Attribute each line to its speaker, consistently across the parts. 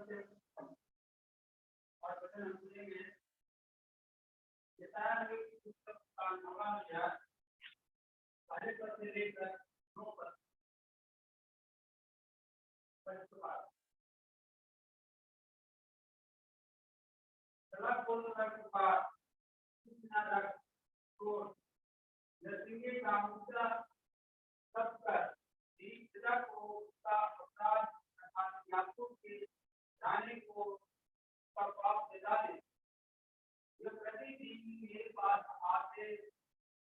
Speaker 1: और वचन हम सुनेंगे यशायाह नबी की पुस्तक का 9वां अध्याय 5 पद से लेकर 9 पद सड़क बोल रख पार सूचना रख तो नरसिंह का मुद्दा सब कर पिता को उसका अपराध अर्थात याकूब के जाने को उसका पाप दिला दे। जो प्रतिदिन मेरे पास आते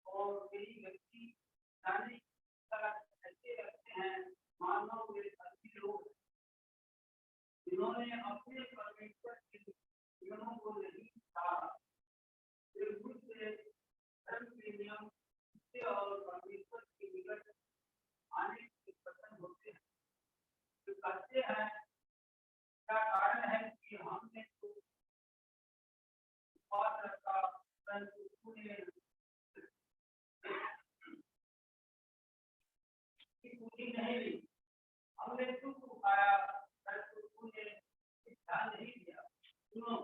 Speaker 1: और मेरी गलती जाने तक ऐसे रखते हैं मानो वे सभी लोग जिन्होंने अपने परमेश्वर के नियमों को नहीं पाला, वे मुझसे धर्म के नियम और परमेश्वर के निकट आने के पसंद होते हैं। जो कहते हैं क्या कारण है कि हमने तो बात रखा परंतु तूने पूरी नहीं ली, हमने दुख उठाया परंतु तूने ध्यान नहीं दिया। सुनो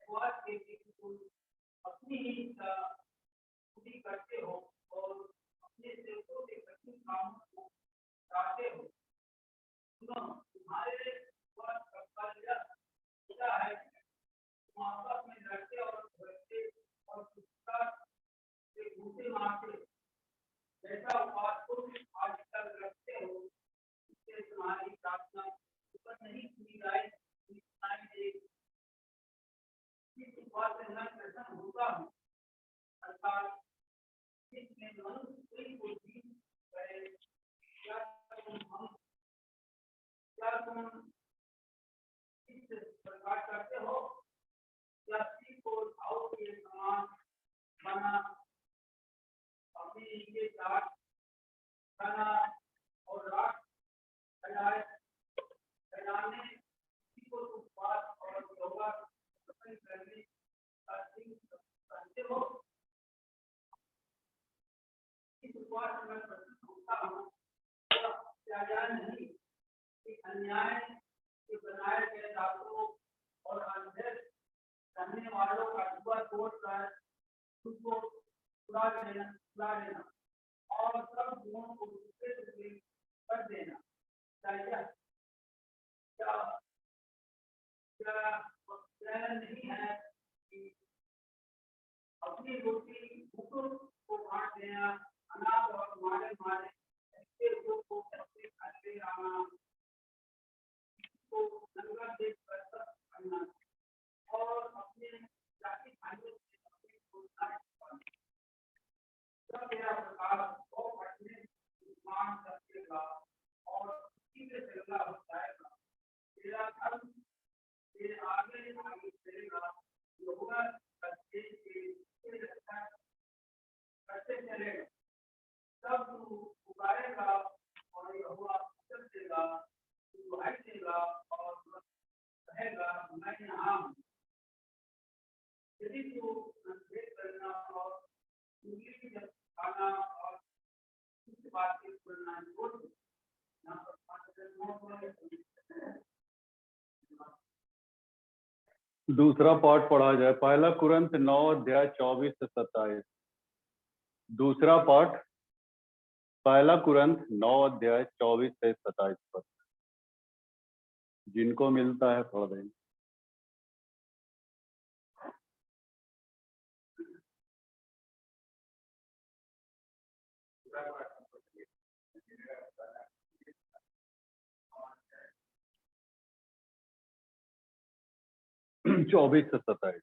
Speaker 1: बात के तुम अपनी ही पूरी करते हो और अपने सेवकों के कठिन कामों को चाहते हो। सुनो तुम्हारे वर्ष का फल यह है तुम आपस में लड़ते और झगड़ते और गुस्सा से घूसे मारते जैसा उपवास तुम आजकल रखते हो इससे तुम्हारी प्रार्थना ऊपर नहीं सुनी जाएगी सुनाई देगी। इस उपवास से मैं प्रसन्न होता हूँ अर्थात इसमें मनुष्य कोई को जीत करे क्या तुम इस प्रकार करते हो या स्त्री को भाव के समान बना अपने लिए दाग खाना और राख फैलाने को उपवास और योगा पसंद करने का करते हो। इस उपवास में प्रसन्न होता हूँ त्यागा नहीं कि अन्याय के बनाए गए दासों और अंधेर करने वालों का दुआ तोड़कर उसको उड़ा देना और सब गुणों को दूसरे से कर देना चाहिए। क्या नहीं है कि अपनी रोटी भूखों को बांट देना अनाथ और मारे ऐसे लोगों को कैसे खाते आना को नंगा देख कर करना और अपने जाति भाइयों से अपनी प्रोत्साहित करना। सब मेरा प्रकार बहुत पढ़ने मान सकेगा और इसी से चलना हो जाएगा। मेरा धर्म मेरे आगे चलेगा यहोवा करते चलेगा तब तू पुकारेगा और यहोवा उत्तर देगा, तू दुहाई देगा और कहेगा मैं यहाँ हूँ। यदि तू संदेह करना और उंगली की खाना और कुछ बातें बोलना छोड़ दे।
Speaker 2: दूसरा पाठ पढ़ा जाए। पहला कुरंथ 9 अध्याय 24 से 27। दूसरा पाठ पहला कुरंथ 9 अध्याय 24 से 27 पर जिनको मिलता है पढ़ दें। चौबीस से 27।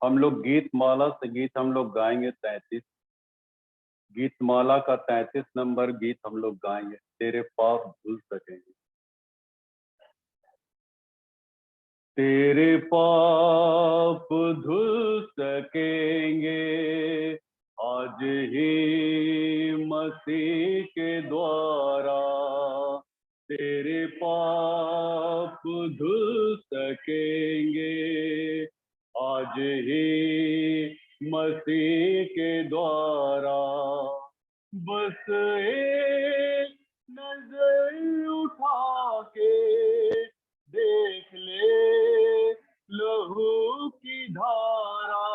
Speaker 2: हम लोग गीत माला से गीत हम लोग गाएंगे 33। गीत माला का 33 नंबर गीत हम लोग गाएंगे, तेरे पाप धुल सकेंगे। तेरे पाप धुल सकेंगे आज ही मसीह के द्वारा। तेरे पाप धुल सकेंगे आज ही मसीह के द्वारा। बस एक नजर उठा के देख ले लहू की धारा।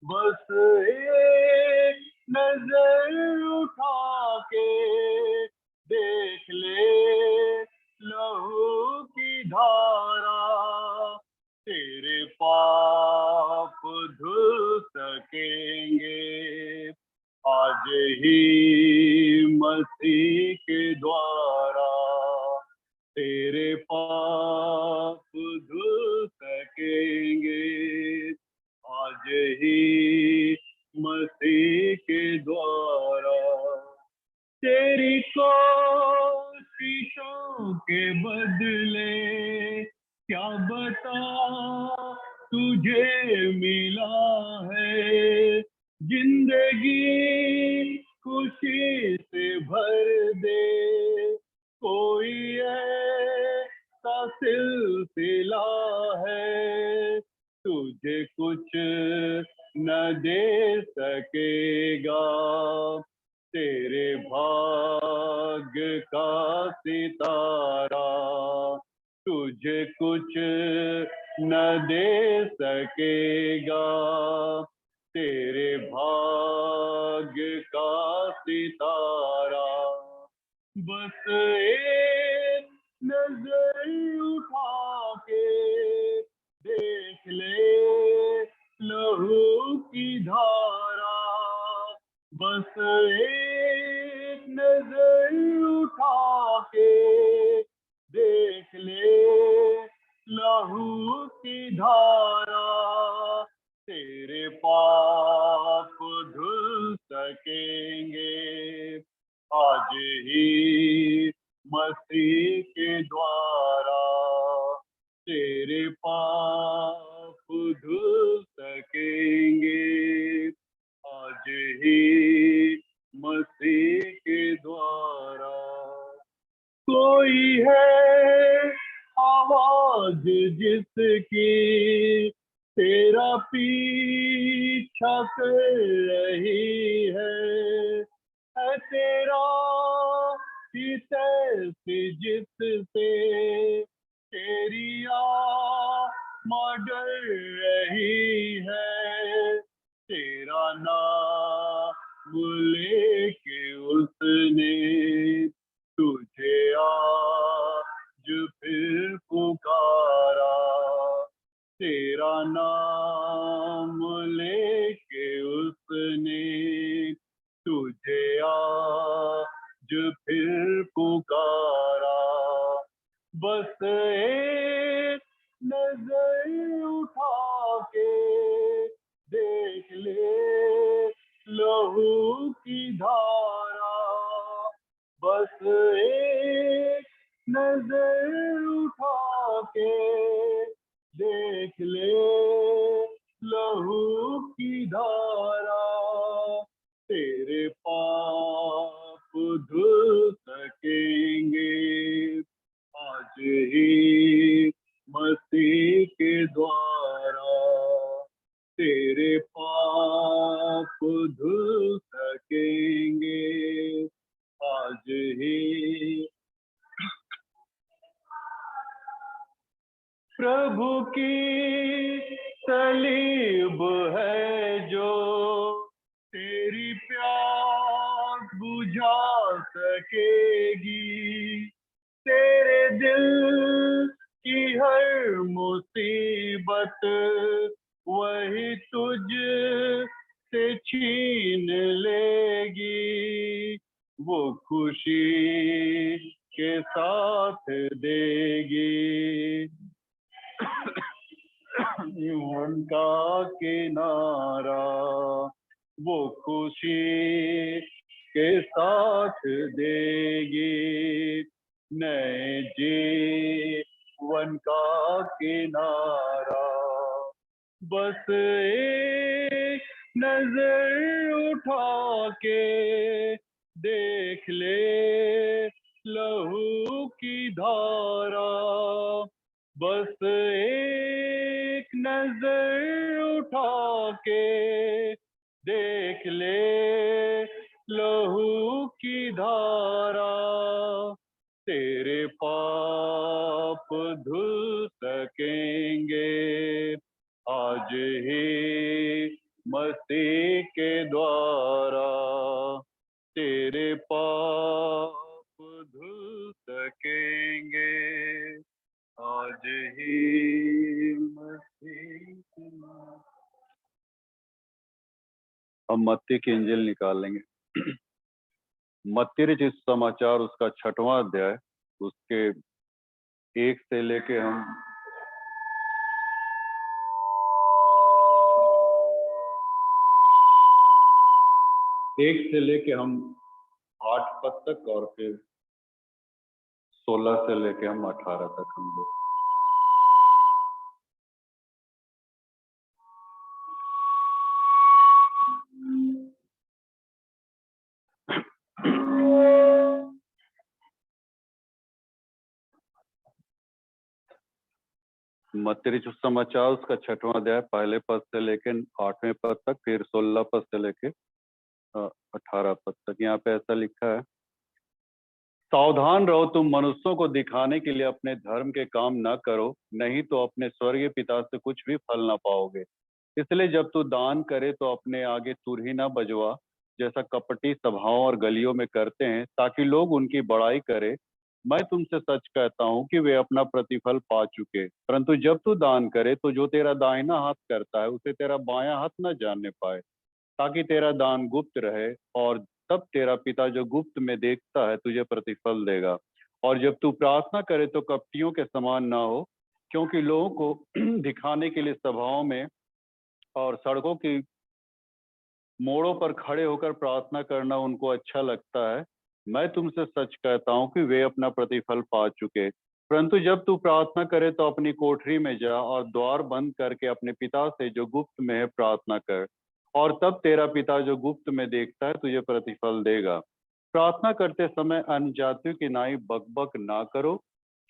Speaker 2: बस एक नजर उठा के देख ले लहू की धारा। तेरे पाप धुल सकेंगे आज ही मसीह के द्वारा। तेरे पाप धुल सकेंगे आज ही मसीह के द्वारा। तेरी कोशिशों के बदले क्या बता तुझे मिला है। जिंदगी खुशी से भर दे कोई ऐसा सिलसिला है तुझे कुछ न दे सकेगा। तेरे भाग्य का सितारा तुझे कुछ न दे सकेगा। तेरे भाग्य का सितारा बस एक नजर उठा के देख ले लहू की धारा। बस एक नजर उठा के देख ले लहू की धारा। तेरे पाप धुल सकेंगे आज ही मसीह के द्वारा। तेरे पाप धुल सकेंगे आज ही मसीह के द्वारा। कोई है आवाज जिसकी तेरा पीछा कर रही है तेरा ही तैसी जिससे तेरी आत्मा डर रही है। तेरा नाम लेके उसने तुझे आज फिर पुकारा। तेरा नाम लेके उसने तुझे आज फिर पुकारा। बस एक नजर उठा के देख ले लहू की धारा। बस एक नजर उठा के देख ले लहू की धारा। तेरे पाप धुल सकेंगे आज ही मसीह के द्वारा। तेरे पाप धुल सकेंगे आज ही। प्रभु की सलीब है जो तेरी प्यास बुझा सकेगी। तेरे दिल की हर मुसीबत वही तुझ से छीन लेगी। वो खुशी के साथ देगी। जीवन का किनारा वो खुशी के साथ देगी, नए जीवन का किनारा। बस एक नजर उठा के देख ले लहू की धारा, बस एक नजर उठा के देख ले लहू की धारा। तेरे पाप धुल सकेंगे आज ही मसीह के द्वारा, तेरे पाप धुल सकेंगे आज ही मसीह के द्वारा। हम मत्ती की इंजिल निकाल लेंगे। मत्ती रचित समाचार उसका 6वां अध्याय, उसके 1 से लेके हम 8 पद तक और फिर 16 से लेके हम 18 तक हम लोग। मत्ती रचित समाचार उसका 6वां अध्याय पहले पद से लेके 8वें पद तक, फिर 16 पद से लेके 18 पद तक। यहाँ पे ऐसा लिखा है, सावधान रहो, तुम मनुष्यों को दिखाने के लिए अपने धर्म के काम न करो, नहीं तो अपने स्वर्गीय पिता से कुछ भी फल न पाओगे। इसलिए जब तू दान करे तो अपने आगे तुरही न बजवा, जैसा कपटी सभाओं और गलियों में करते हैं, ताकि लोग उनकी बड़ाई करे। मैं तुमसे सच कहता हूँ कि वे अपना प्रतिफल पा चुके। परंतु जब तू दान करे तो जो तेरा दाहिना हाथ करता है उसे तेरा बायां हाथ न जानने पाए, ताकि तेरा दान गुप्त रहे, और तब तेरा पिता जो गुप्त में देखता है तुझे प्रतिफल देगा। और जब तू प्रार्थना करे तो कपटियों के समान ना हो, क्योंकि लोगों को दिखाने के लिए सभाओं में और सड़कों की मोड़ों पर खड़े होकर प्रार्थना करना उनको अच्छा लगता है। मैं तुमसे सच कहता हूँ कि वे अपना प्रतिफल पा चुके। परंतु जब तू प्रार्थना करे तो अपनी कोठरी में जा और द्वार बंद करके अपने पिता से जो गुप्त में है प्रार्थना कर, और तब तेरा पिता जो गुप्त में देखता है तुझे प्रतिफल देगा। प्रार्थना करते समय अन्य जातियों की नाई बकबक ना करो,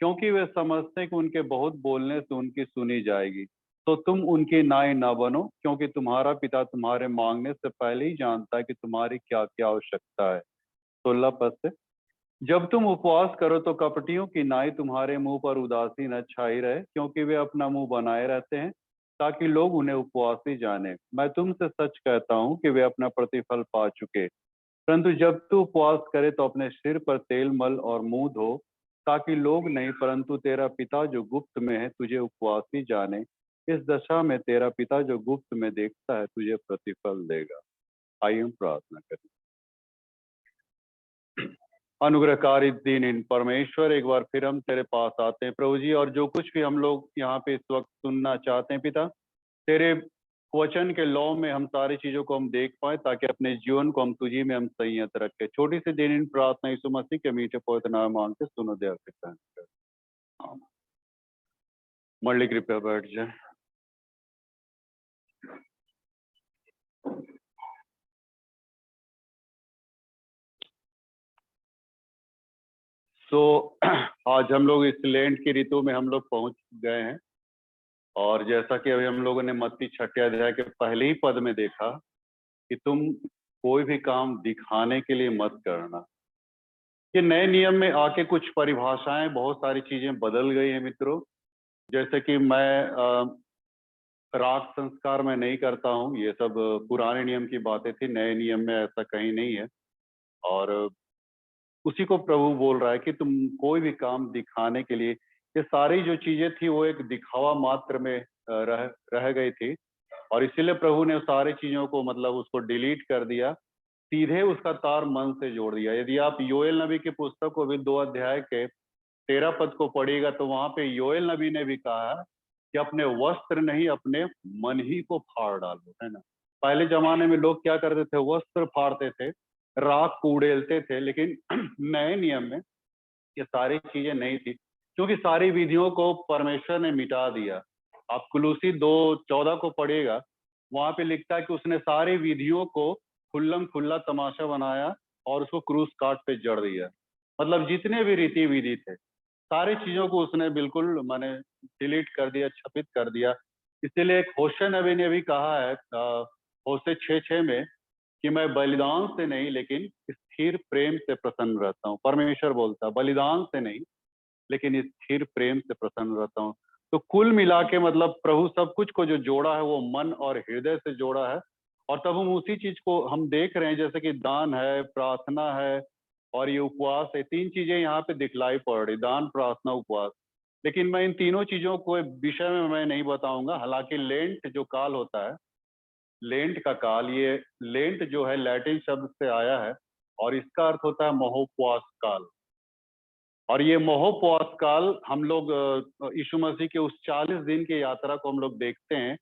Speaker 2: क्योंकि वे समझते हैं कि उनके बहुत बोलने से उनकी सुनी जाएगी। तो तुम उनकी नाई ना बनो, क्योंकि तुम्हारा पिता तुम्हारे मांगने से पहले ही जानता है कि तुम्हारी क्या क्या आवश्यकता है। 16 पद से, जब तुम उपवास करो तो कपटियों की नाई तुम्हारे मुंह पर उदासी न छाई रहे, क्योंकि वे अपना मुंह बनाए रहते हैं ताकि लोग उन्हें उपवासी जाने। मैं तुमसे सच कहता हूँ कि वे अपना प्रतिफल पा चुके। परंतु जब तू उपवास करे तो अपने सिर पर तेल मल और मुंह धो, ताकि लोग नहीं परंतु तेरा पिता जो गुप्त में है तुझे उपवासी जाने। इस दशा में तेरा पिता जो गुप्त में देखता है तुझे प्रतिफल देगा। आइए हम प्रार्थना करें। अनुग्रहकारी दीन परमेश्वर, एक बार फिर हम तेरे पास आते हैं प्रभु जी, और जो कुछ भी हम लोग यहाँ पे इस वक्त सुनना चाहते हैं पिता, तेरे वचन के लौ में हम सारी चीजों को हम देख पाए, ताकि अपने जीवन को हम तुझी में हम संयत रखें। छोटी सी दिन प्रार्थना यीशु मसीह के मीठे पवित्र नाम मांग के सुनो दे सकता है। मंडली कृपया बैठ जाए। आज हम लोग इस लेंट की ऋतु में हम लोग पहुंच गए हैं, और जैसा कि अभी हम लोगों ने मत्ती 6 अध्याय के पहले ही पद में देखा कि तुम कोई भी काम दिखाने के लिए मत करना। ये नए नियम में आके कुछ परिभाषाएं, बहुत सारी चीजें बदल गई हैं मित्रों। जैसे कि मैं राग संस्कार में नहीं करता हूँ, ये सब पुराने नियम की बातें थी, नए नियम में ऐसा कहीं नहीं है। और उसी को प्रभु बोल रहा है कि तुम कोई भी काम दिखाने के लिए, ये सारी जो चीजें थी वो एक दिखावा मात्र में रह गई थी, और इसीलिए प्रभु ने सारी चीजों को मतलब उसको डिलीट कर दिया, सीधे उसका तार मन से जोड़ दिया। यदि आप योएल नबी की पुस्तक को भी 2 अध्याय के 13 पद को पढ़िएगा तो वहां पे योएल नबी ने भी कहा है कि अपने वस्त्र नहीं अपने मन ही को फाड़ डालो, है ना। पहले जमाने में लोग क्या करते थे, वस्त्र फाड़ते थे, राख को उड़ेलते थे, लेकिन नए नियम में ये सारी चीजें नहीं थी, क्योंकि सारी विधियों को परमेश्वर ने मिटा दिया। आप कुलूसी 2:14 को पढ़िएगा, वहां पे लिखता है कि उसने सारी विधियों को खुल्लम खुल्ला तमाशा बनाया और उसको क्रूस काट पे जड़ दिया। मतलब जितने भी रीति विधि थे, सारी चीजों को उसने बिल्कुल माने डिलीट कर दिया, छपित कर दिया। इसीलिए एक होशे नबी ने भी कहा है होशे 6:6 में कि मैं बलिदान से नहीं लेकिन स्थिर प्रेम से प्रसन्न रहता हूँ। परमेश्वर बोलता है बलिदान से नहीं लेकिन स्थिर प्रेम से प्रसन्न रहता हूँ। तो कुल मिला के मतलब प्रभु सब कुछ को जो जोड़ा है वो मन और हृदय से जोड़ा है। और तब हम उसी चीज को हम देख रहे हैं, जैसे कि दान है, प्रार्थना है और ये उपवास है। 3 चीजें यहाँ पे दिखलाई पड़ रही, दान, प्रार्थना, उपवास। लेकिन मैं इन तीनों चीजों को विषय में मैं नहीं बताऊंगा। हालांकि लेंट जो काल होता है, लेंट का काल, ये लेंट जो है लैटिन शब्द से आया है और इसका अर्थ होता है महोपवास काल। और ये महोपवास काल हम लोग यीशु मसीह के उस 40 दिन की यात्रा को हम लोग देखते हैं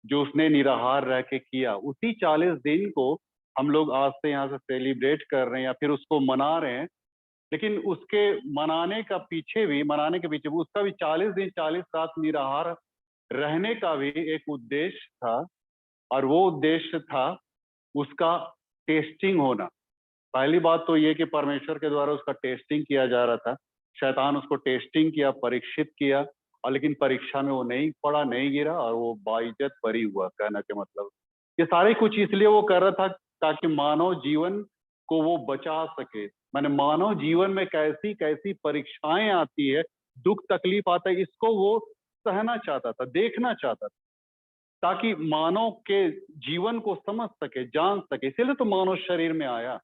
Speaker 2: जो उसने निराहार रह के किया। उसी 40 दिन को हम लोग आज से यहाँ से सेलिब्रेट कर रहे हैं या फिर उसको मना रहे हैं। लेकिन उसके मनाने के पीछे भी उसका भी 40 दिन 40 रात निराहार रहने का भी एक उद्देश्य था। और वो उद्देश्य था उसका टेस्टिंग होना। पहली बात तो ये कि परमेश्वर के द्वारा उसका टेस्टिंग किया जा रहा था। शैतान उसको टेस्टिंग किया, परीक्षित किया, और लेकिन परीक्षा में वो नहीं पड़ा, नहीं गिरा और वो बाइज्जत बरी हुआ। कहना के मतलब ये सारे कुछ इसलिए वो कर रहा था ताकि मानव जीवन को वो बचा सके। माने मानव जीवन में कैसी कैसी परीक्षाएं आती है, दुख तकलीफ आता है, इसको वो सहना चाहता था, देखना चाहता था, ताकि मानव के जीवन को समझ सके, जान सके। इसीलिए तो मानव शरीर में आया।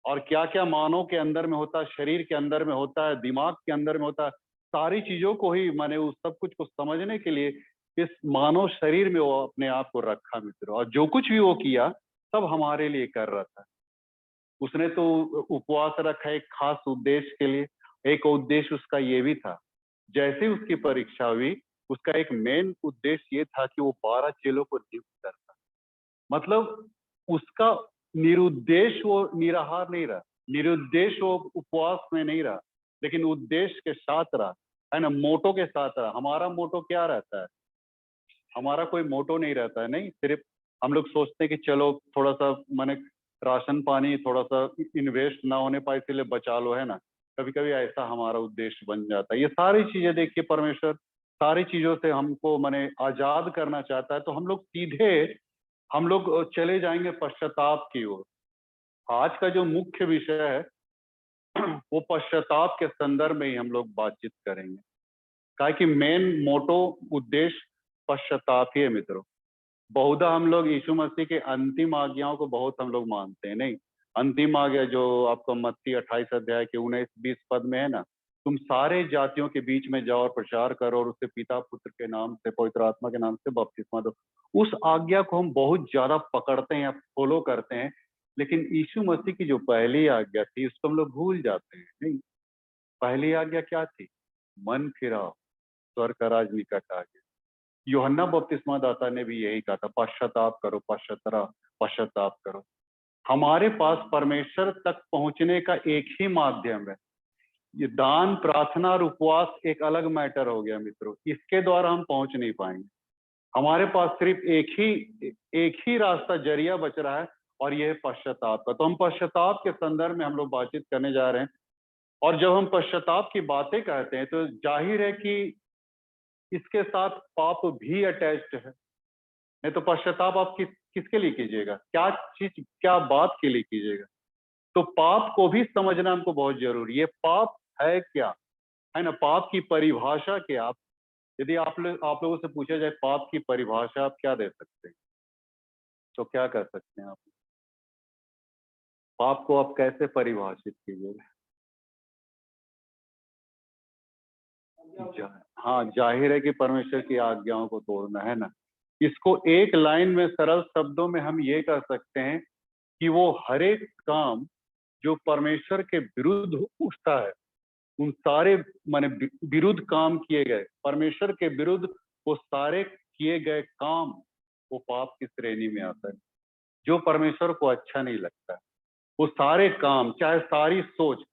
Speaker 2: और क्या क्या मानव के अंदर में होता है, शरीर के अंदर में होता है, दिमाग के अंदर में होता है, सारी चीजों को ही माने उस सब कुछ को समझने के लिए इस मानव शरीर में वो अपने आप को रखा मित्र। और जो कुछ भी वो किया सब हमारे लिए कर रहा था। उसने तो उपवास रखा एक खास उद्देश्य के लिए। एक उद्देश्य उसका ये भी था, जैसे उसकी परीक्षा हुई उसका एक मेन उद्देश्य ये था कि वो 12 चेलों को नियुक्त करता। मतलब उसका निरुद्देश्य वो निराहार नहीं रहा, निरुद्देश्य वो उपवास में नहीं रहा, लेकिन उद्देश्य के साथ रहा, है ना, मोटो के साथ रहा। हमारा मोटो क्या रहता है? हमारा कोई मोटो नहीं रहता है। नहीं, सिर्फ हम लोग सोचते हैं कि चलो थोड़ा सा माने राशन पानी थोड़ा सा इन्वेस्ट ना होने पाए इसलिए बचा लो, है ना। कभी कभी ऐसा हमारा उद्देश्य बन जाता है। ये सारी चीजें देखिए, परमेश्वर सारी चीजों से हमको माने आजाद करना चाहता है। तो हम लोग चले जाएंगे पश्चाताप की ओर। आज का जो मुख्य विषय है वो पश्चाताप के संदर्भ में ही हम लोग बातचीत करेंगे। काहे कि मेन मोटो उद्देश्य पश्चाताप ही है मित्रों। बहुधा हम लोग यीशु मसीह के अंतिम आज्ञाओं को बहुत हम लोग मानते हैं। नहीं, अंतिम आज्ञा जो आपको मत्ती 28 अध्याय के 19-20 पद में है ना, तुम सारे जातियों के बीच में जाओ और प्रचार करो और उससे पिता पुत्र के नाम से पवित्र आत्मा के नाम से बपतिस्मा दो। उस आज्ञा को हम बहुत ज्यादा पकड़ते हैं, फॉलो करते हैं। लेकिन यीशु मसीह की जो पहली आज्ञा थी उसको हम लोग भूल जाते हैं। नहीं, पहली आज्ञा क्या थी? मन फिराओ, स्वर्ग का राज निकट आ गया। यूहन्ना बपतिस्मा दाता ने भी यही कहा था, पश्चाताप करो, पश्चाताप करो। हमारे पास परमेश्वर तक पहुंचने का एक ही माध्यम है। ये दान, प्रार्थना और उपवास एक अलग मैटर हो गया मित्रों, इसके द्वारा हम पहुंच नहीं पाएंगे। हमारे पास सिर्फ एक ही रास्ता, जरिया बच रहा है, और यह है पश्चाताप का। तो हम पश्चाताप के संदर्भ में हम लोग बातचीत करने जा रहे हैं। और जब हम पश्चाताप की बातें कहते हैं तो जाहिर है कि इसके साथ पाप भी अटैच्ड है। नहीं तो पश्चाताप आप किसके लिए कीजिएगा? क्या चीज, क्या बात के लिए कीजिएगा? तो पाप को भी समझना हमको बहुत जरूरी है। पाप है क्या, है ना, पाप की परिभाषा क्या? यदि आप लोगों से पूछा जाए पाप की परिभाषा आप क्या दे सकते हैं, तो क्या कर सकते हैं आप? पाप को आप कैसे परिभाषित कीजिएगा? हाँ, जाहिर है कि परमेश्वर की आज्ञाओं को तोड़ना, है ना। इसको एक लाइन में सरल शब्दों में हम ये कह सकते हैं कि वो हर एक काम जो परमेश्वर के विरुद्ध उठता है, उन सारे माने विरुद्ध काम किए गए, परमेश्वर के विरुद्ध वो सारे किए गए काम वो पाप की श्रेणी में आता है, जो परमेश्वर को अच्छा नहीं लगता है। वो सारे काम, चाहे सारी सोच,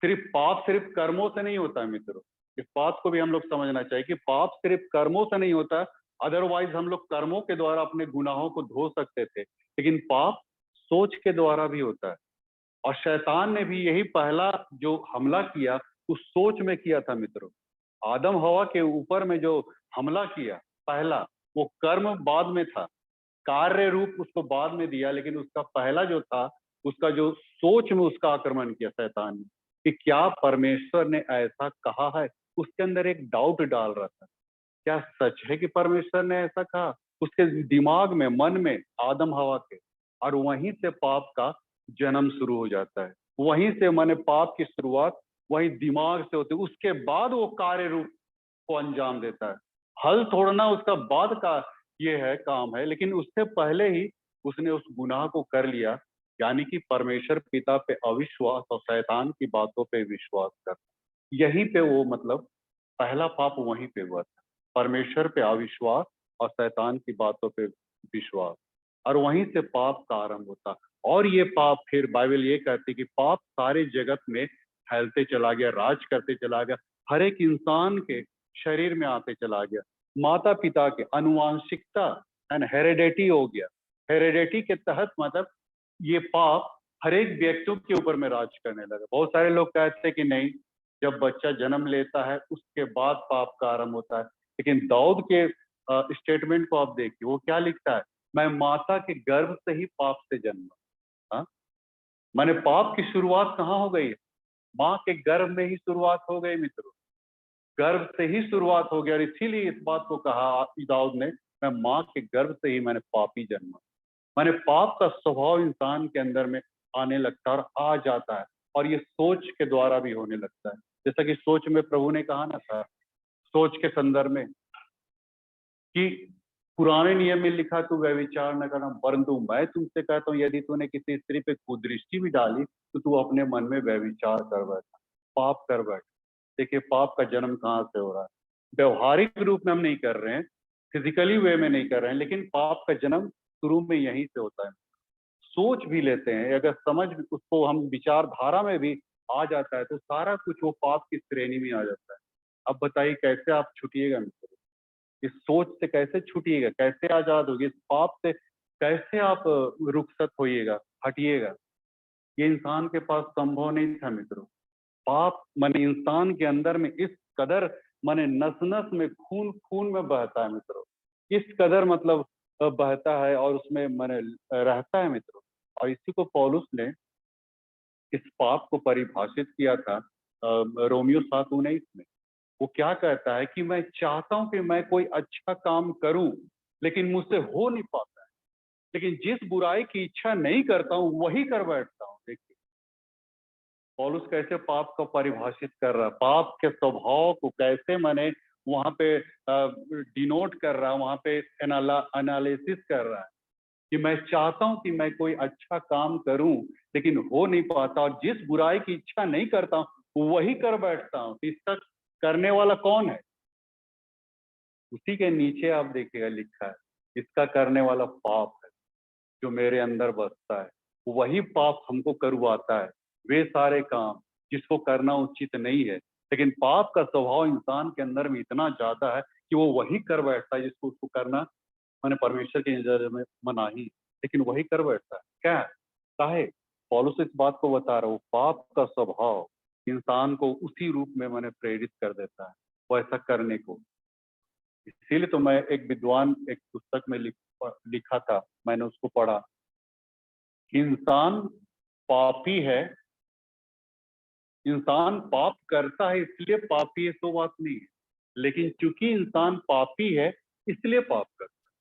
Speaker 2: सिर्फ कर्मों से नहीं होता है मित्रों। इस बात को भी हम लोग समझना चाहिए कि पाप सिर्फ कर्मों से नहीं होता। अदरवाइज हम लोग कर्मों के द्वारा अपने गुनाहों को धो सकते थे, लेकिन पाप सोच के द्वारा भी होता है। और शैतान ने भी यही पहला जो हमला किया उस सोच में किया था मित्रों। आदम हवा के ऊपर में जो हमला किया पहला, वो कर्म बाद में था, कार्य रूप उसको बाद में दिया, लेकिन उसका पहला जो था, उसका जो सोच में उसका आक्रमण किया शैतान ने कि क्या परमेश्वर ने ऐसा कहा है। उसके अंदर एक डाउट डाल रहा था, क्या सच है कि परमेश्वर ने ऐसा कहा। उसके दिमाग में, मन में, आदम हवा के, और वहीं से पाप का जन्म शुरू हो जाता है। वहीं से माने पाप की शुरुआत वहीं दिमाग से होती है। उसके बाद वो कार्य रूप को अंजाम देता है। हल तोड़ना उसका बाद का ये है, काम है, लेकिन उससे पहले ही उसने उस गुनाह को कर लिया, यानी कि परमेश्वर पिता पे अविश्वास और शैतान की बातों पे विश्वास कर। यहीं पे वो मतलब पहला पाप वहीं पे हुआ था, परमेश्वर पे अविश्वास और शैतान की बातों पे विश्वास, और वहीं से पाप का आरंभ होता। और ये पाप, फिर बाइबल ये कहती कि पाप सारे जगत में फैलते चला गया, राज करते चला गया, हर एक इंसान के शरीर में आते चला गया। माता पिता के अनुवांशिकता एंड हेरेडिटी हो गया। हेरेडिटी के तहत मतलब ये पाप हर एक व्यक्तियों के ऊपर में राज करने लगा। बहुत सारे लोग कहते हैं कि नहीं, जब बच्चा जन्म लेता है उसके बाद पाप का आरंभ होता है, लेकिन दाऊद के स्टेटमेंट को आप देखिए, वो क्या लिखता है, मैं माता के गर्भ से ही पाप से जन्मा। हाँ, माने पाप की शुरुआत कहाँ हो गई है? माँ के गर्भ में ही शुरुआत हो गई मित्रों, गर्भ से ही शुरुआत हो गया। और इसीलिए इस बात को कहा दाऊद ने, मैं माँ के गर्भ से ही मैंने पापी जन्मा। माने पाप का स्वभाव इंसान के अंदर में आने लगता है और आ जाता है, और ये सोच के द्वारा भी होने लगता है। जैसा कि सोच में प्रभु ने कहा ना था, सोच के संदर्भ में, कि पुराने नियम में लिखा तू व्यभिचार न करना, परंतु मैं तुमसे कहता हूँ यदि तूने किसी स्त्री पे कुदृष्टि भी डाली तो तू अपने मन में व्यभिचार कर बैठा, पाप कर बैठा। देखिए पाप का जन्म कहाँ से हो रहा है। व्यवहारिक रूप में हम नहीं कर रहे हैं, फिजिकली वे में नहीं कर रहे हैं, लेकिन पाप का जन्म शुरू में यहीं से होता है। सोच भी लेते हैं, अगर समझ उसको हम विचारधारा में भी आ जाता है तो सारा कुछ वो पाप की श्रेणी में आ जाता है। अब बताइए कैसे आप छुटिएगा मित्र, इस सोच से कैसे छूटिएगा, कैसे आजाद होगी, इस पाप से कैसे आप रुखसत होइएगा, हटिएगा। ये इंसान के पास संभव नहीं था मित्रों। पाप माने इंसान के अंदर में इस कदर, माने नस नस में, खून खून में बहता है मित्रों, इस कदर मतलब बहता है और उसमें माने रहता है मित्रों। और इसी को पौलुस ने इस पाप को परिभाषित किया था रोमियो 7:19 में। वो क्या कहता है कि मैं चाहता हूं कि मैं कोई अच्छा काम करूं, लेकिन मुझसे हो नहीं पाता है। लेकिन जिस बुराई की इच्छा नहीं करता हूं वही कर बैठता हूं। देखिए पौलुस कैसे पाप को परिभाषित कर रहा है, पाप के स्वभाव को कैसे मैंने वहां पे डिनोट कर रहा है, वहां पे एनालिसिस कर रहा है कि मैं चाहता हूं कि मैं कोई अच्छा काम करूं, लेकिन हो नहीं पाता, और जिस बुराई की इच्छा नहीं करता हूं वही कर बैठता हूं। इसका करने वाला कौन है? उसी के नीचे आप देखिएगा लिखा है, इसका करने वाला पाप है जो मेरे अंदर बसता है। वही पाप हमको करवाता है वे सारे काम जिसको करना उचित नहीं है। लेकिन पाप का स्वभाव इंसान के अंदर में इतना ज्यादा है कि वो वही कर बैठता है जिसको उसको करना मैंने परमेश्वर की नजर में मनाही, लेकिन वही कर बैठता है। क्या काहे? पौलुस इस बात को बता रहा हूँ, पाप का स्वभाव इंसान को उसी रूप में मैंने प्रेरित कर देता है वो ऐसा करने को। इसीलिए तो मैं एक विद्वान एक पुस्तक में लिखा था, मैंने उसको पढ़ा, इंसान पापी है, इंसान पाप करता है इसलिए पापी है, तो बात नहीं है, लेकिन चूंकि इंसान पापी है इसलिए पाप करता है।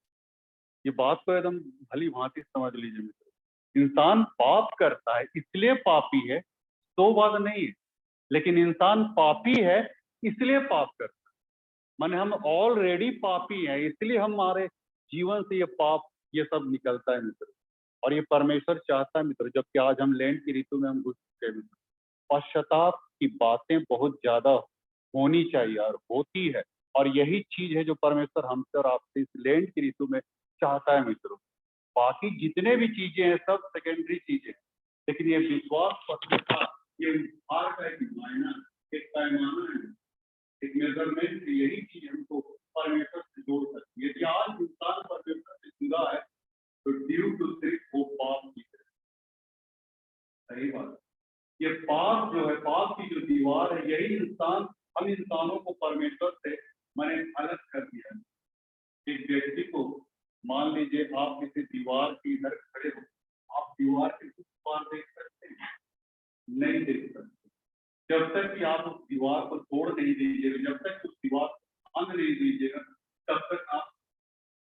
Speaker 2: ये बात को एकदम भली भांति समझ लीजिए मित्रों। इंसान पाप करता है इसलिए पापी है तो बात नहीं है, लेकिन इंसान पापी है इसलिए पाप करता है। माने हम ऑलरेडी पापी हैं, इसलिए हमारे जीवन से ये पाप ये सब निकलता है मित्र। और ये परमेश्वर चाहता है मित्र, जबकि आज हम लैंड की ऋतु में हम घुस चुके हैं मित्र, पश्चाताप की बातें बहुत ज्यादा होनी चाहिए और होती है। और यही चीज है जो परमेश्वर हमसे और आपसे इस लेंट की ऋतु में चाहता है मित्रों। बाकी जितने भी चीजें हैं सब सेकेंडरी चीजें, लेकिन ये विश्वास पत्रता, ये उद्धार का एक मायना, एक पैमाना है, एक मेजरमेंट, यही चीज हमको परमेश्वर से जोड़ सकती है। यदि आज इंसान परमेश्वर से जुड़ा है तो ड्यू टू सिर्फ वो पाप की तरह। सही बात। ये पाप जो है, पाप की जो दीवार है, यही इंसान, हम इंसानों को परमेश्वर से मैंने अलग कर दिया है। एक व्यक्ति को मान लीजिए आप किसी दीवार के इधर खड़े हो, आप दीवार के कुछ पार देख सकते हैं? नहीं देख सकते। जब तक कि आप उस दीवार को तोड़ नहीं दीजिएगा, जब तक उस दीवार को भंग नहीं दीजिएगा, तब तक आप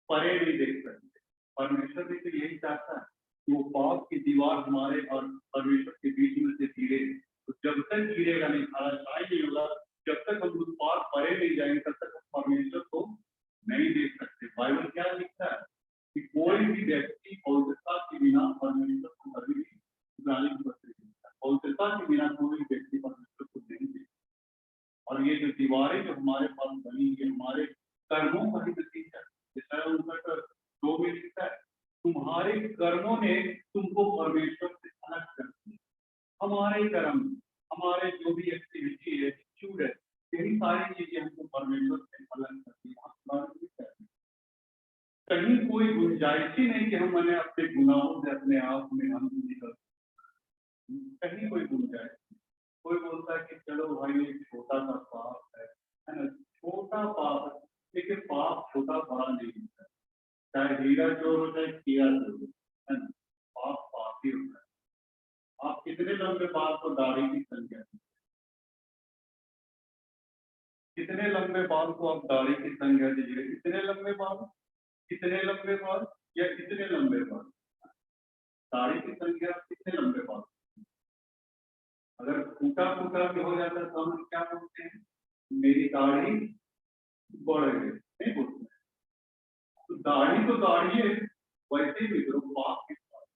Speaker 2: परे नहीं देख सकते। परमेश्वर भी तो यही चाहता है कि वो पाप की दीवार हमारे और परमेश्वर के बीच में से गिरे। तो जब तक गिरेगा नहीं, धराशायी नहीं होगा, जब तक हम उस पार परे नहीं जाएंगे, तब तक हम परमेश्वर को नहीं देख सकते। बाइबल क्या लिखता है कि कोई भी व्यक्ति पवित्रता के बिना परमेश्वर को कभी भी जाने पड़ सकता है। पवित्रता के बिना कोई व्यक्ति परमेश्वर को नहीं देख। और ये जो दीवारें जो हमारे पास बनी है, हमारे कर्मों का ही नतीजा है। जैसा उनका 2 में लिखता है, तुम्हारे कर्मों ने तुमको परमेश्वर से अलग कर दिया। हमारे कर्म, हमारे जो भी एक्टिविटी है, एटीट्यूड है, यही सारी चीजें हमको परमेश्वर से अलग करती है। कहीं कोई गुंजाइश ही नहीं कि हम मैंने अपने गुनाहों से अपने आप में हम निकल, कहीं कोई गुंजाइश नहीं। कोई बोलता है कि चलो भाई एक छोटा सा पाप है ना, छोटा पाप, लेकिन पाप छोटा बड़ा नहीं होता, चाहे हीरा चोर हो चाहे कीड़ा चोर हो, है ना, पाप पाप ही होता है। आप कितने लंबे बाल को दाढ़ी की संख्या, कितने लंबे बाल को आप दाढ़ी की संख्या दीजिए, इतने लंबे बाल, कितने लंबे बाल या कितने लंबे बाल, दाढ़ी की संख्या कितने लंबे बाल। अगर फूटा फूटा भी हो जाता है तो हम क्या बोलते हैं, मेरी दाढ़ी बढ़ गई, नहीं बोलते। तो दाढ़ी है, वैसे भी करो पाप की बात,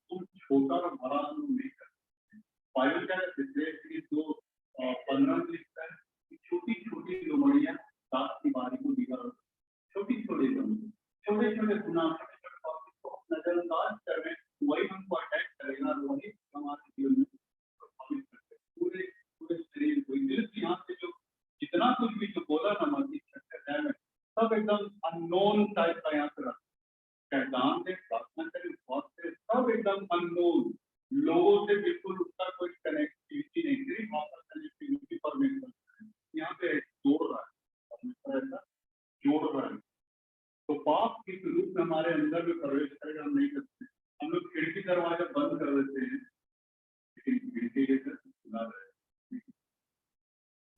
Speaker 2: तुम छोटा और बड़ा तुम नहीं करते। बाइबल क्या कहते हैं कि 2:15 में लिखता है कि छोटी छोटी लोमड़ियां रात की बारी को बिगाड़, छोटी छोटी लोमड़ी, छोटे छोटे गुनाह, छोटे छोटे पाप को नजरअंदाज कर रहे हैं, वही हमको अटैक करेगा, वही हमारे जीवन में प्रभावित करते हैं। पूरे पूरे शरीर को, दिल की यहाँ से जो जितना कुछ भी जो बोला ना मसीह अध्याय में, सब एकदम अननोन टाइप का यहाँ पे रखा। शैतान से प्रार्थना करें, बहुत से सब एकदम अननोन लोगों से, बिल्कुल उसका कोई कनेक्टिविटी नहीं, सिर्फ आपका कनेक्टिविटी परमेश्वर यहाँ पे जोड़ रहा है, परमेश्वर ऐसा जोड़ रहा है। तो पाप किस रूप में हमारे अंदर में प्रवेश करेगा हम नहीं सकते। हम लोग खिड़की दरवाजा बंद कर देते हैं, लेकिन खिड़की लेकर खुला रहे,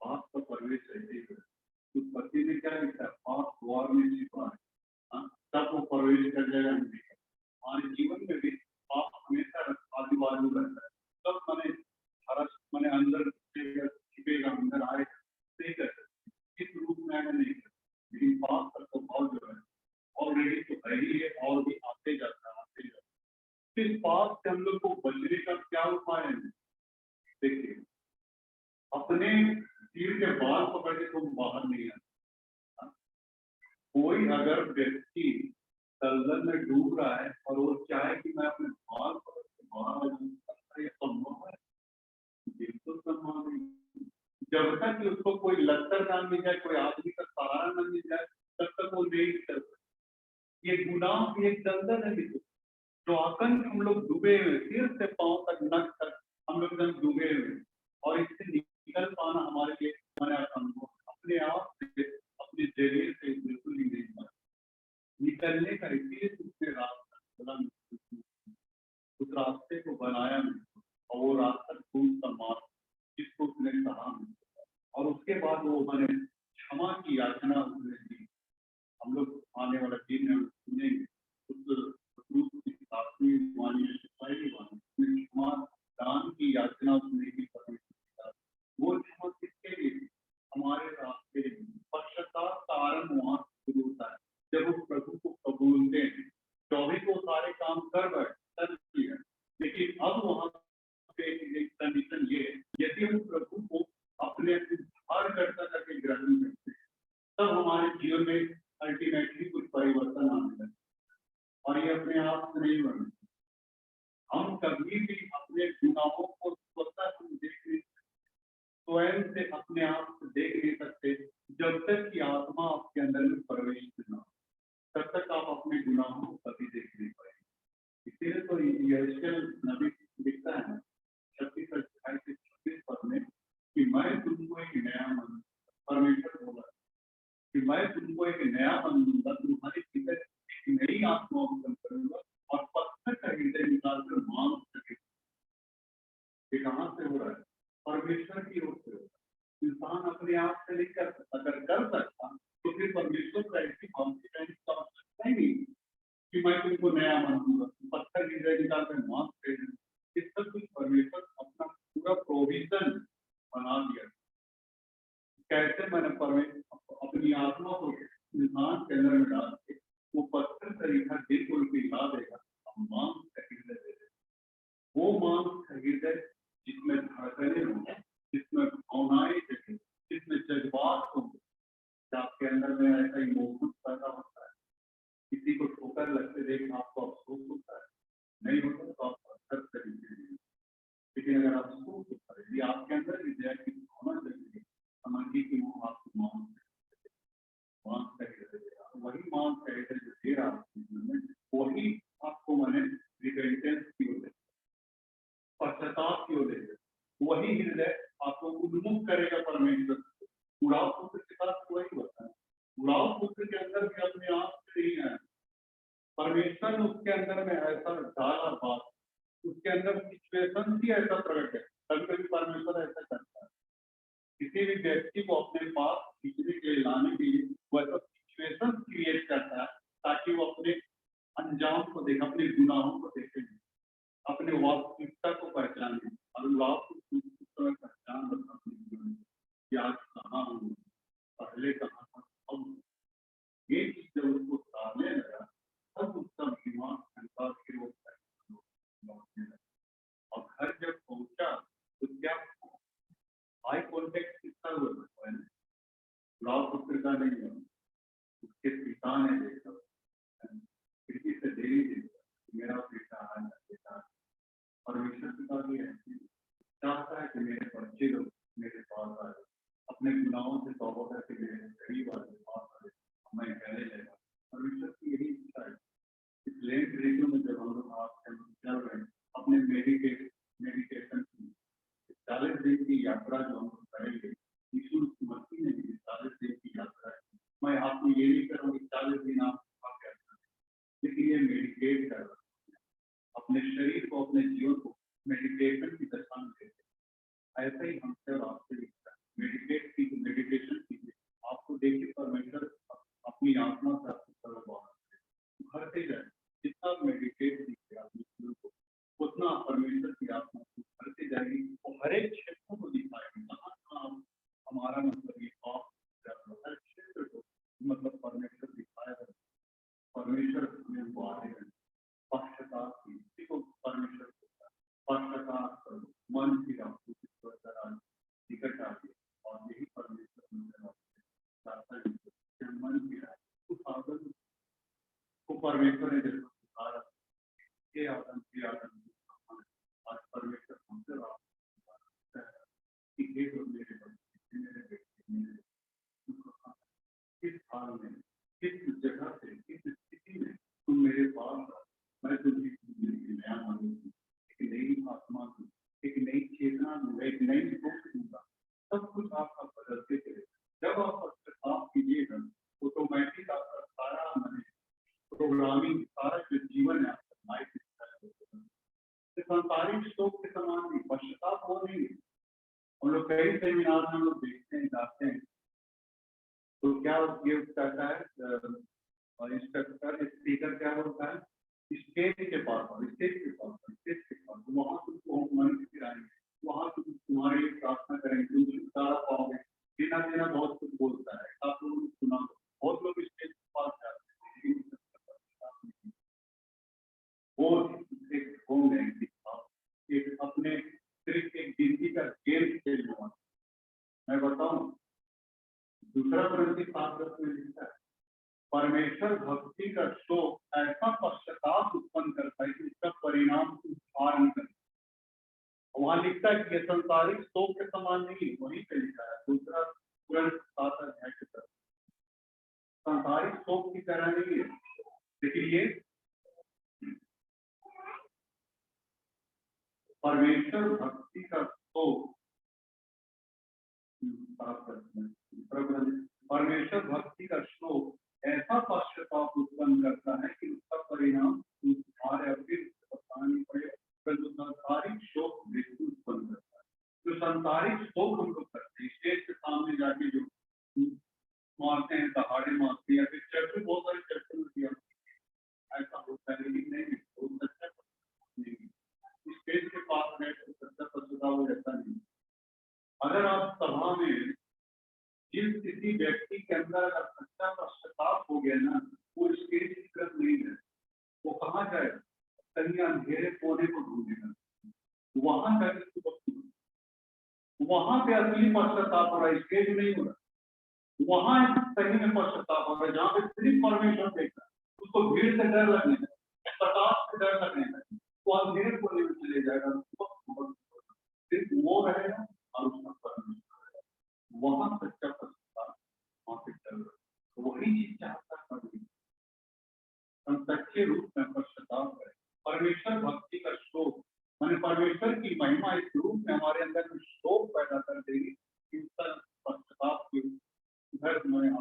Speaker 2: पाप का प्रवेश ऐसे ही है। उस पति ने क्या लिखा है, पाप द्वार में छिपा है, तब वो प्रवेश कर जाएगा। हमारे जीवन में भी पाप हमेशा आजू बाजू रहता है, तब मैंने अंदर छिपेगा, अंदर आएगा, नहीं कर सकते इस रूप में आएगा, नहीं कर सकते। लेकिन पाप का स्वभाव जो है ऑलरेडी तो है ही है, और भी आते जाता है, आते जाता है। इस पाप से हम लोग को बचने का क्या उपाय है? देखिए, अपने सिर के बाल पकड़ के तुम बाहर नहीं आते। कोई अगर व्यक्ति दलदल में डूब रहा है और वो चाहे कि मैं अपने बाल पकड़ के बाहर आ जाऊं, ये संभव है? बिल्कुल संभव नहीं। जब तक कि उसको कोई लश्कर ना मिल जाए, कोई आदमी का सहारा न मिल जाए, तब तक वो नहीं कर सकता। ये गुनाह की एक दलदल है जो आतंक हम लोग डूबे हुए, सिर से पांव तक, नख तक हम लोग एकदम डूबे हुए, और इससे निकल पाना हमारे लिए मैंने असंभव, अपने आप से, अपने जरिए से बिल्कुल ही नहीं पाए। निकलने का इसीलिए उसने रास्ता बोला, उस रास्ते को बनाया और वो रास्ता खून का मार्ग जिसको उसने कहा, और उसके बाद वो मैंने क्षमा की याचना उसने दी। हम लोग आने वाला दिन है सुनेंगे क्षमा दान की याचना उसने की। वो क्षमा किसके लिए? हमारे रास्ते पश्चाताप का आरंभ वहां शुरू होता है, जब वो प्रभु को कबूलते हैं। 24 को सारे काम कर बैठे, लेकिन अब वहां पे एक कंडीशन ये है, यदि हम प्रभु को अपने हर कर्ता करके ग्रहण करते हैं,
Speaker 3: जीवन में अल्टीमेटली कुछ परिवर्तन आने लगे और ये अपने आप से नहीं बने। हम कभी भी अपने गुनाहों को स्वतः हम देख नहीं सकते, स्वयं से अपने आप से देख नहीं सकते जब तक कि आत्मा आपके अंदर में प्रवेश न हो, तब तक आप अपने गुनाहों को कभी देख नहीं पाएंगे। इसीलिए तो यशायाह नबी लिखता है 36 में कि मैं तुमको एक नया मन, परमेश्वर बोला कि मैं तुमको एक नया मन दूंगा, तुम्हारे भीतर एक नई आत्मा उत्पन्न करूंगा और पत्थर का हृदय निकालकर मांस करेगा। ये कहां से हो रहा है? परमेश्वर की ओर से हो रहा है। इंसान अपने आप से नहीं कर सकता, अगर कर सकता तो फिर परमेश्वर का ऐसी कॉन्फिडेंस का आवश्यकता ही नहीं कि मैं तुमको नया मन दूंगा, पत्थर हृदय निकालकर मांस करेगा। इस सब कुछ परमेश्वर अपना पूरा प्रोविजन बना दिया। कैसे मैंने परमेश्वर अपनी आत्मा को इंसान के अंदर में डाल के वो पत्थर तरीका बिल्कुल पिघला देगा, हम मांस का हृदय दे देगा। वो मांस का हृदय जिसमें धड़कने होंगे, जिसमें भावनाएं जगे, जिसमें जज्बात होंगे, आपके अंदर में ऐसा इमोशन पैदा होता है। किसी को ठोकर लगते देख आपको अफसोस होता है, नहीं होता तो आप पत्थर तरीके नहीं। लेकिन अगर अफसोस होता है, ये आपके अंदर भी दया की भावना जगेगी, समझिए कि वो आपको मांस का हृदय दे रहा, वही मांस का हृदय जो दे रहा है वही आपको मैंने रिपेंटेंस की ओर, पश्चाताप की ओर दे, वही हृदय आपको उन्मुख करेगा परमेश्वर। उड़ाव पुत्र के पास वही होता है। उड़ाव पुत्र के अंदर भी अपने आप से नहीं है, परमेश्वर ने उसके अंदर में ऐसा डाला बात, उसके अंदर सिचुएशन ही ऐसा प्रकट है। कभी कभी परमेश्वर ऐसा करता है, किसी भी व्यक्ति को अपने पास खींचने के लिए, लाने के लिए वैसा सिचुएशन क्रिएट करता है ताकि वो अपने अंजाम को देखे, अपने गुनाहों को देखे, अपने वास्तविकता को पहचाने और पहचान रखना अपने जीवन में कि आज कहाँ हूँ, पहले कहाँ था, अब ये चीज जब उसको डालने लगा तब उसका दिमाग घंटा फिर वो लौटने लगा। और घर जब पहुंचा तो क्या आई कॉन्टेक्ट कितना हुआ है, लाभ पुत्र का नहीं हुआ, उसके पिता ने देखा, खिड़की से डेली देखा मेरा बेटा है, बेटा। परमेश्वर पिता भी ऐसे चाहता है कि मेरे बच्चे लोग मेरे पास आए, अपने गुनाहों से तौबा करके मेरे करीब आए, पास आए, मैं पहले लेगा। परमेश्वर की यही इच्छा है। इस लेट रेडियो में जब हम लोग आप चल रहे हैं अपने मेडिटेशन की 40 दिन की यात्रा जो हम लोग करेंगे, यीशु मसीह ने भी 40 दिन की यात्रा है। मैं आपको ये नहीं करूँगी 40 दिन आप लेकिन ये मेडिटेट कर रहा है, अपने शरीर को, अपने जीवन को मेडिटेशन की दशा में देते। ऐसे ही हमसे और आपसे लिखता है, मेडिटेट की, मेडिटेशन कीजिए, आपको देखिए परमेश्वर अपनी आत्मा से आपको भरते जाए। जितना मेडिटेट कीजिए अपने जीवन को, उतना परमेश्वर की आत्मा को भरते जाएगी, वो हर एक क्षेत्र को दिखाएगी। कहाँ हमारा मतलब ये हर क्षेत्र को मतलब परमेश्वर दिखाएगा। परमेश्वर हमें वो आएगा पक्षपात की, किसी को परमेश्वर पक्षपात करो, मन की निकट आ गई और यही परमेश्वर मन की उस आदत को परमेश्वर ने जैसे सिखाया ये आदम की आदम आज परमेश्वर हमसे कि हे तो मेरे बच्चे, मेरे बेटे, मेरे किस हाल में, किस जगह से, किस स्थिति में तुम मेरे पास आओ, मैं तुम्हें नया मानूंगी, एक नई आत्मा दूँ, एक नई चेतना दूँ, एक नई सोच दूंगा। सब कुछ आपका बदलते चले। जब आप कीजिएगा ऑटोमेटिक आपका सारा मन प्रोग्रामिंग, सारा जो जीवन है आपका लाइफ संसारिक शोक के समान नहीं, पश्चाताप हो नहीं। हम लोग कई सेमिनार में हम लोग देखते हैं, जाते हैं तो क्या ये कहता है इंस्ट्रक्टर, स्पीकर क्या बोलता है, स्टेज के पास, वहां तुमको मन फिराएंगे, वहां तुम्हारे लिए प्रार्थना करेंगे, तुम छुटकारा पाओगे, देना देना बहुत कुछ बोलता है। आप लोगों ने सुना, बहुत लोग स्टेज के पास जाते हैं, वो एक होंगे एक अपने सिर्फ एक गिनती का गेम खेलने वाला। मैं बताऊं, दूसरा 7:10 में लिखता है परमेश्वर भक्ति का शोक ऐसा पश्चाताप उत्पन्न करता है कि इसका परिणाम उद्धार निकलता है। वहां लिखता है कि ये संसारिक शोक के समान नहीं, वहीं पे लिखा है दूसरा तुरंत 7 अध्याय के तरफ, संसारिक शोक की तरह नहीं है। लेकिन ये परमेश्वर भक्ति का शोक, परमेश्वर भक्ति का शोक ऐसा पश्चाताप उत्पन्न करता है कि उसका परिणाम उद्धार या फिर बताना नहीं पड़ेगा। तो संसारिक शोक मृत्यु उत्पन्न करता है। तो संसारिक शोक हम लोग करते हैं, स्टेज के सामने जाके जो मारते हैं, दहाड़े मारते हैं, या फिर चर्च में बहुत सारे चर्च में किया ऐसा होता है, लेकिन नहीं सच्चा नहीं, स्टेज के पास बैठकर सच्चा पश्चाताप रहता नहीं। अगर आप सभा में जिस किसी व्यक्ति के अंदर अगर सच्चा पश्चाताप हो गया ना, वो स्टेज की तरफ नहीं है, वो कहाँ जाए, कहीं अंधेरे कोने को ढूंढेगा, वहां जाकर वहां पे असली पश्चाताप हो रहा है, स्टेज नहीं हो रहा, वहां सही में पश्चाताप हो रहा है, जहाँ पे सिर्फ परमेश्वर देखता है। उसको भीड़ से डर लगने लगे, प्रताप से डर लगने लगे, वो अंधेरे कोने में चले जाएगा, सिर्फ वो रहेगा और उसका परमेश्वर रहेगा, वहां सच्चा पश्चाताप वहां पे चल रहा है। वही चीज चाहता है परमेश्वर, हम सच्चे रूप में पश्चाताप करें। परमेश्वर भक्ति का शोक माने परमेश्वर की महिमा इस रूप में हमारे अंदर में शोक पैदा कर देगी, इसका पश्चाताप के घर में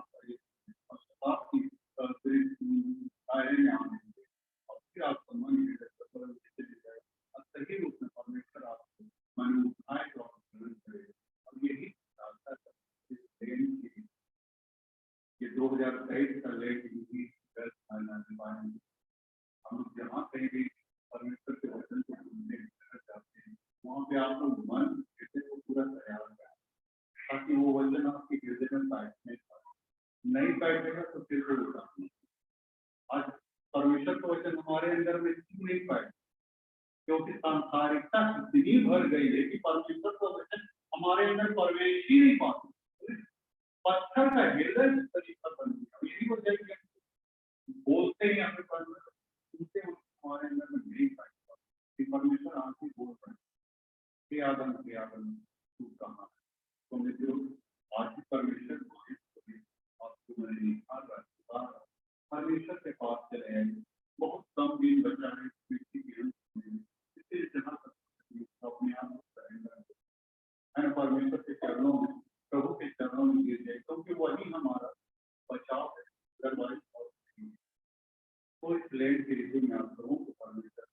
Speaker 3: पश्चाताप की दायरे में आने देंगे और फिर आपका मन चले जाएगा और सही रूप में परमेश्वर आपको मन उठाएगा और ग्रहण करेगा। और यही ये 2023 का लेट हम लोग जहाँ कहीं भी परमेश्वर के वचन को सुनने चाहते हैं, वहाँ पे आप लोग मन हृदय को पूरा तैयार करें ताकि वो वचन आपके हृदय में नहीं बैठेगा तो फिर वो होता नहीं। आज परमेश्वर का वचन हमारे अंदर में नहीं पाए क्योंकि सांसारिकता इतनी भर गई है कि परमेश्वर का वचन हमारे अंदर प्रवेश ही नहीं पाता। पत्थर का हृदय तरीका बन गया, यही वजह है बोलते ही हमें सुनते हमारे अंदर में नहीं पाएगा कि परमेश्वर आपसे बोल रहे हैं आदम तू कहाँ तो मित्रों आज परमेश्वर परमेश्वर के पास चले आए। बहुत कम दिन बचा है इसलिए जहाँ तक अपने आप है परमेश्वर के चरणों में, प्रभु के चरणों में गिर जाए क्योंकि वही हमारा बचाव है। तो इस लैंड के ऋतु में आप लोगों को परमेश्वर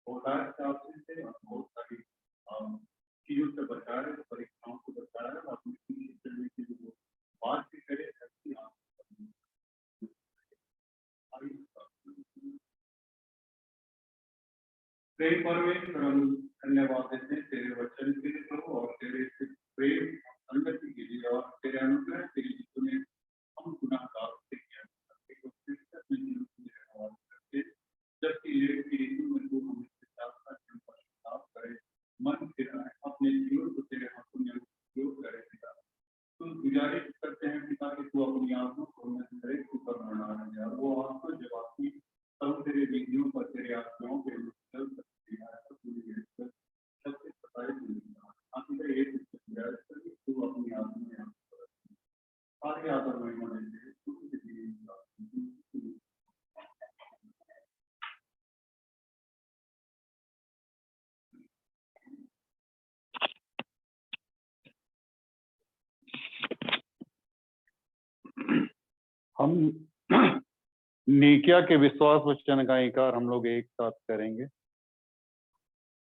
Speaker 3: बहुत सारी चीजों से बचा रहे, परीक्षाओं से बचा रहे, अपनी चलने की जो बात भी करे परमेश्वर हम धन्यवाद देते हैं तेरे वचन के लिए प्रभु और तेरे प्रेम संगति के लिए और तेरे अनुग्रह के लिए तूने हम गुनाहगार से किया जबकि लेट की ऋतु में तू हमें पश्चाताप करे, मन फिराए, अपने जीवन को तेरे हाथों में उपयोग करे पिता। तुम गुजारिश करते हैं पिता कि तू अपनी आत्मा को हरेक ऊपर बना रहे वो आत्मा जब आपकी सब तेरे विधियों पर तेरे आत्माओं के चल सकती है सबसे तू अपनी आत्मा में सारी आदर महिमा देते
Speaker 2: हम नीकिया के विश्वास वचन का इनकार हम लोग एक साथ करेंगे।